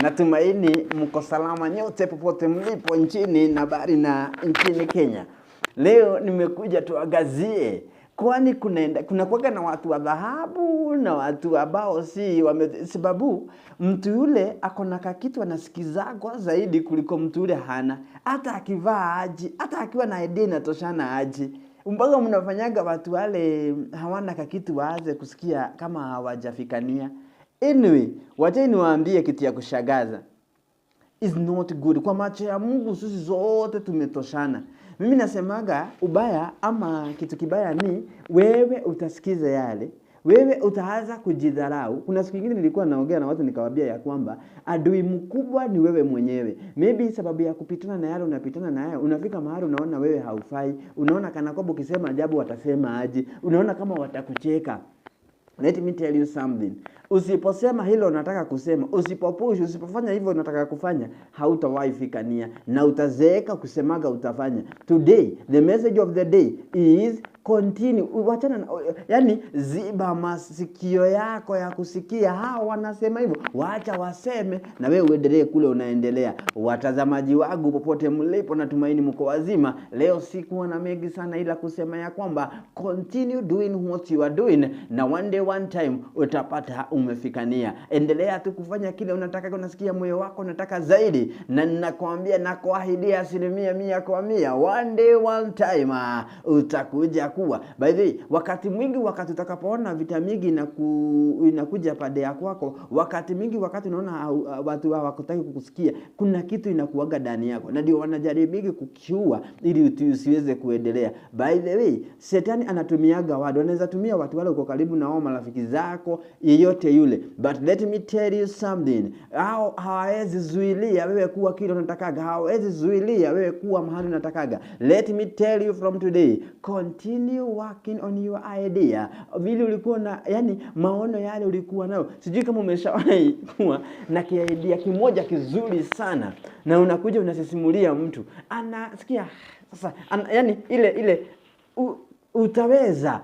Natumaini mko salama nyote popote mlipo nchini na bali na nchini Kenya. Leo nimekuja tuangazie kwani kuna kuwaga na watu wa dhahabu na watu ambao si sababu mtu yule akona kakitu anasikizagwa zaidi kuliko mtu yule hana. Hata akivaa aje, hata akiwa na idea inatoshana aje. Mpaka mnafanyaga watu wale hawana kakitu waaze kusikia kama hawajafikania. Anyway, wacha niwaambie kitu ya kushangaza. Is not good. Kwa macho ya Mungu sisi zote tumetoshana. Mimi nasemaga ubaya ama kitu kibaya ni wewe utasikiza yale. Wewe utaanza kujidharau. Kuna siku nyingine nilikuwa naongea na watu nikawaambia ya kwamba adui mkubwa ni wewe mwenyewe. Maybe sababu ya kupitana na yale unapitana na yale, unafika mahali unaona wewe haufai. Unaona kana kwamba ukisema ajabu watasema aje. Unaona kama watakucheka. Let me tell you something. Usiposema hilo unataka kusema, usipopush, usipofanya hivyo unataka kufanya, hautawahi fikania na utazeeka kusemaga utafanya. Today, the message of the day is continue. Wachana, yani ziba masikio yako ya kusikia hao wanasema hivyo. Waacha waseme na wewe uendelee kule unaendelea. Watazamaji wangu popote mlipo, natumaini mko wazima. Leo sikuwa na mengi sana ila kusema ya kwamba continue doing what you are doing na one day one time utapata umefikania. Endelea tu kufanya kile unataka, unasikia moyo wako unataka zaidi, na ninakwambia na kuahidia 100%, one day one time utakuja kuwa. By the way, wakati mwingi wakati utakapoona vita mingi inakuja pande ya kwako, wakati mwingi wakati unaona watu hawakutaki kukusikia, kuna kitu inakuaga ndani yako na ndio wanajaribu kukiua ili usiweze kuendelea. By the way, Shetani anatumiaga watu, anaweza tumia watu wale uko karibu na wao, marafiki zako, yeyote yule. But let me tell you something. Hawezi zuilia wewe kuwa kile unatakaga. Hawezi zuilia wewe kuwa mahali unatakaga. Let me tell you from today, continue working on your idea. Vile ulikuwa na, yani maono yale ulikuwa nayo. Sijui kama umeshawahi kuwa na idea kimoja kizuri sana na unakuja unasisimulia mtu. Anasikia sasa yani ile utaweza.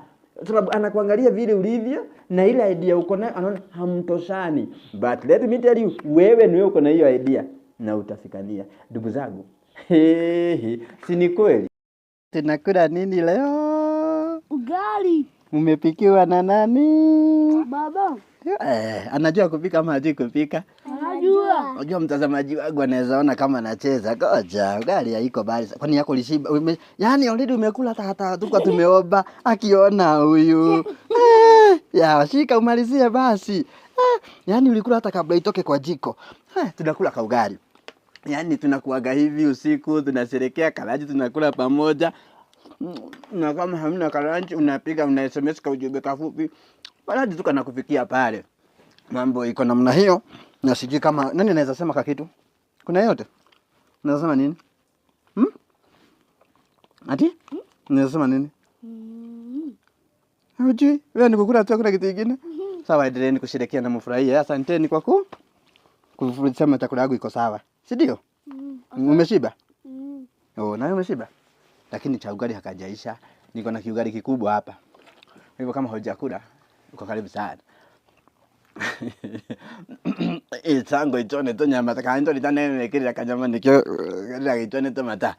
Sababu anakuangalia vile ulivyo na ile idea uko nayo anaona hamtoshani. But let me tell you, wewe ni wewe uko na hiyo idea na utafikania. Ndugu zangu, si ni kweli? Tunakula nini leo? Ugali. Umepikiwa na nani? Baba. Anajua kupika ama hajui kupika? Anajua. Unajua mtazamaji wangu anaweza ona kama anacheza. Ngoja, ugali haiko bali. Kwani yako lishiba? Yaani already umekula hata tuko tumeomba akiona huyu. Ya, shika umalizie basi. Yaani ulikula hata kabla itoke kwa jiko. Tunakula ka ugali. Yaani tunakuaga hivi usiku, tunasherekea kalaji, tunakula pamoja. Na kama hamna kalaji unapiga una SMS ka ujumbe kafupi. Balaji tuka nakufikia pale. Mambo iko namna hiyo. Na sijui kama nani anaweza sema ka kitu. Kuna yote? Unaweza sema nini? Ati? Unaweza sema nini? Hujui? Wewe nikukula tu kuna kitu kingine? Sawa, endeleeni kusherehekea na mfurahie. Asanteni kwa kufundisha chakula yangu iko sawa. Si ndio? Umeshiba? Na wewe umeshiba? Lakini cha ugali hakajaisha. Niko na kiugali kikubwa hapa. Hivyo kama hujakula, uko karibu sana. Tango ichone to nyama takaendo litane nekiri kanyama nikyo kiri ichone to mata.